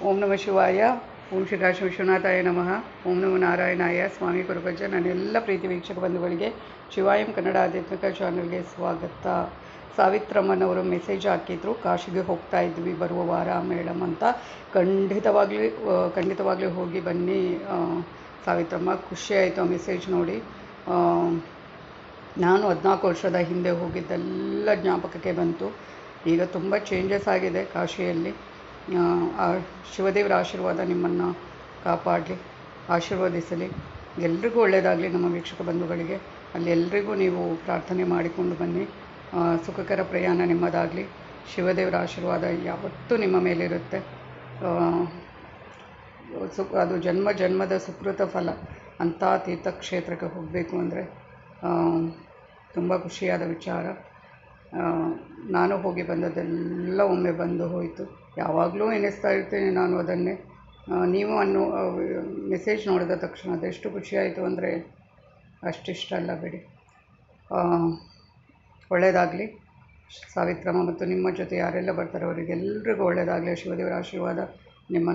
ಓಂ ನಮಃ ಶಿವಾಯ. ಓಂ ಶ್ರೀ ಕಾಶಿ ವಿಶ್ವನಾಥಾಯ ನಮಃ. ಓಂ ನಮೋ ನಾರಾಯಣಾಯ. ಸ್ವಾಮಿ ಗುರುಪಂಚ. ನನ್ನೆಲ್ಲ ಪ್ರೀತಿ ವೀಕ್ಷಕ ಬಂಧುಗಳಿಗೆ ಶಿವಾಯಂ ಕನ್ನಡ ಆಧ್ಯಾತ್ಮಿಕ ಚಾನಲ್ಗೆ ಸ್ವಾಗತ. ಸಾವಿತ್ರಮ್ಮನವರು ಮೆಸೇಜ್ ಹಾಕಿದ್ರು, ಕಾಶಿಗೆ ಹೋಗ್ತಾ ಇದ್ವಿ ಬರುವ ವಾರ ಮೇಡಮ್ ಅಂತ. ಖಂಡಿತವಾಗ್ಲೂ ಹೋಗಿ ಬನ್ನಿ ಸಾವಿತ್ರಮ್ಮ. ಖುಷಿಯಾಯಿತು ಆ ಮೆಸೇಜ್ ನೋಡಿ. ನಾನು 14 ವರ್ಷದ ಹಿಂದೆ ಹೋಗಿದ್ದೆಲ್ಲ ಜ್ಞಾಪಕಕ್ಕೆ ಬಂತು. ಈಗ ತುಂಬ ಚೇಂಜಸ್ ಆಗಿದೆ ಕಾಶಿಯಲ್ಲಿ. ಆ ಶಿವದೇವರ ಆಶೀರ್ವಾದ ನಿಮ್ಮನ್ನು ಕಾಪಾಡಲಿ, ಆಶೀರ್ವದಿಸಲಿ. ಎಲ್ರಿಗೂ ಒಳ್ಳೆಯದಾಗಲಿ. ನಮ್ಮ ವೀಕ್ಷಕ ಬಂಧುಗಳಿಗೆ ಅಲ್ಲಿ ಎಲ್ರಿಗೂ ನೀವು ಪ್ರಾರ್ಥನೆ ಮಾಡಿಕೊಂಡು ಬನ್ನಿ. ಸುಖಕರ ಪ್ರಯಾಣ ನಿಮ್ಮದಾಗಲಿ. ಶಿವದೇವರ ಆಶೀರ್ವಾದ ಯಾವತ್ತೂ ನಿಮ್ಮ ಮೇಲಿರುತ್ತೆ. ಅದು ಜನ್ಮ ಜನ್ಮದ ಸುಕೃತ ಫಲ. ಅಂಥ ತೀರ್ಥಕ್ಷೇತ್ರಕ್ಕೆ ಹೋಗಬೇಕು ಅಂದರೆ ತುಂಬ ಖುಷಿಯಾದ ವಿಚಾರ. ನಾನು ಹೋಗಿ ಬಂದದ್ದೆಲ್ಲ ಒಮ್ಮೆ ಬಂದು ಹೋಯಿತು. ಯಾವಾಗಲೂ ಎನಿಸ್ತಾ ಇರ್ತೀನಿ ನಾನು ಅದನ್ನೇ. ನೀವು ಮೆಸೇಜ್ ನೋಡಿದ ತಕ್ಷಣ ಅದೆಷ್ಟು ಖುಷಿಯಾಯಿತು ಅಂದರೆ ಅಷ್ಟಿಷ್ಟ ಅಲ್ಲ ಬಿಡಿ. ಒಳ್ಳೆಯದಾಗಲಿ ಸಾವಿತ್ರಮ್ಮ ಮತ್ತು ನಿಮ್ಮ ಜೊತೆ ಯಾರೆಲ್ಲ ಬರ್ತಾರೆ ಅವರಿಗೆಲ್ಲರಿಗೂ ಒಳ್ಳೆಯದಾಗಲಿ. ಶಿವದೇವರ ಆಶೀರ್ವಾದ ನಿಮ್ಮ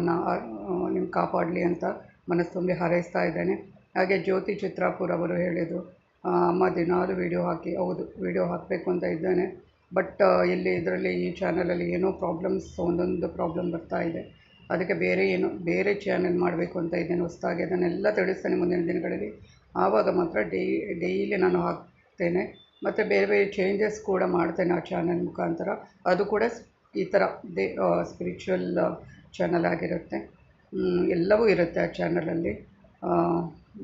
ಕಾಪಾಡಲಿ ಅಂತ ಮನಸ್ಸು ತುಂಬಿ ಹಾರೈಸ್ತಾ ಇದ್ದೇನೆ. ಹಾಗೆ ಜ್ಯೋತಿ ಚಿತ್ರಾಪುರ ಅವರು ಹೇಳಿದರು, ಅಮ್ಮ ದಿನಾಲು ವೀಡಿಯೋ ಹಾಕಿ. ಹೌದು, ವೀಡಿಯೋ ಹಾಕಬೇಕು ಅಂತ ಇದ್ದೇನೆ. ಬಟ್ ಇದರಲ್ಲಿ ಈ ಚಾನಲಲ್ಲಿ ಏನೋ ಒಂದೊಂದು ಪ್ರಾಬ್ಲಮ್ ಬರ್ತಾ ಇದೆ. ಅದಕ್ಕೆ ಬೇರೆ ಚಾನಲ್ ಮಾಡಬೇಕು ಅಂತ ಇದ್ದೇನೆ ಹೊಸದಾಗಿ. ಅದನ್ನೆಲ್ಲ ತಿಳಿಸ್ತೇನೆ ಮುಂದಿನ ದಿನಗಳಲ್ಲಿ. ಆವಾಗ ಮಾತ್ರ ಡೈಲಿ ನಾನು ಹಾಕ್ತೇನೆ. ಮತ್ತು ಬೇರೆ ಚೇಂಜಸ್ ಕೂಡ ಮಾಡ್ತೇನೆ ಆ ಚಾನಲ್ ಮುಖಾಂತರ. ಅದು ಕೂಡ ಈ ಥರ ಸ್ಪಿರಿಚುವಲ್ ಚಾನಲ್ ಆಗಿರುತ್ತೆ. ಎಲ್ಲವೂ ಇರುತ್ತೆ ಆ ಚಾನಲಲ್ಲಿ.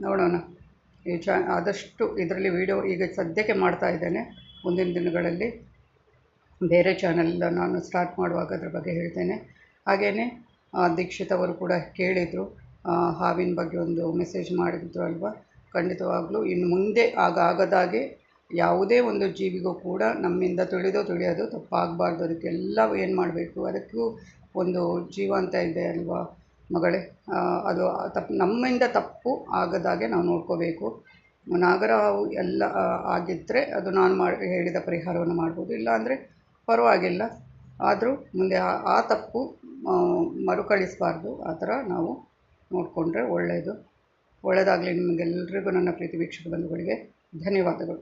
ನೋಡೋಣ. ಆದಷ್ಟು ಇದರಲ್ಲಿ ವೀಡಿಯೋ ಈಗ ಸದ್ಯಕ್ಕೆ ಮಾಡ್ತಾ ಇದ್ದೇನೆ. ಮುಂದಿನ ದಿನಗಳಲ್ಲಿ ಬೇರೆ ಚಾನಲ್ ನಾನು ಸ್ಟಾರ್ಟ್ ಮಾಡುವಾಗ ಅದ್ರ ಬಗ್ಗೆ ಹೇಳ್ತೇನೆ. ಹಾಗೆಯೇ ದೀಕ್ಷಿತ್ ಅವರು ಕೂಡ ಕೇಳಿದರು, ಹಾವಿನ ಬಗ್ಗೆ ಒಂದು ಮೆಸೇಜ್ ಮಾಡಿದ್ರು ಅಲ್ವಾ. ಖಂಡಿತವಾಗ್ಲೂ ಇನ್ನು ಮುಂದೆ ಆಗದಾಗೆ ಯಾವುದೇ ಒಂದು ಜೀವಿಗೂ ಕೂಡ ನಮ್ಮಿಂದ ತಿಳಿಯೋದು ತಪ್ಪಾಗಬಾರ್ದು. ಅದಕ್ಕೆಲ್ಲ ಏನು ಮಾಡಬೇಕು, ಅದಕ್ಕೂ ಒಂದು ಜೀವ ಅಂತ ಇದೆ ಅಲ್ವಾ ಮಗಳೇ. ಅದು ನಮ್ಮಿಂದ ತಪ್ಪು ಆಗದಾಗೆ ನಾವು ನೋಡ್ಕೋಬೇಕು. ನಾಗರಹಾವು ಎಲ್ಲ ಆಗಿದ್ದರೆ ಅದು ನಾನು ಹೇಳಿದ ಪರಿಹಾರವನ್ನು ಮಾಡ್ಬೋದು. ಇಲ್ಲಾಂದರೆ ಪರವಾಗಿಲ್ಲ. ಆದರೂ ಮುಂದೆ ಆ ತಪ್ಪು ಮರುಕಳಿಸಬಾರ್ದು. ಆ ಥರ ನಾವು ನೋಡಿಕೊಂಡ್ರೆ ಒಳ್ಳೆಯದು. ಒಳ್ಳೆಯದಾಗಲಿ ನಿಮಗೆಲ್ಲರಿಗೂ. ನನ್ನ ಪ್ರೀತಿ ವೀಕ್ಷಕ ಬಂಧುಗಳಿಗೆ ಧನ್ಯವಾದಗಳು.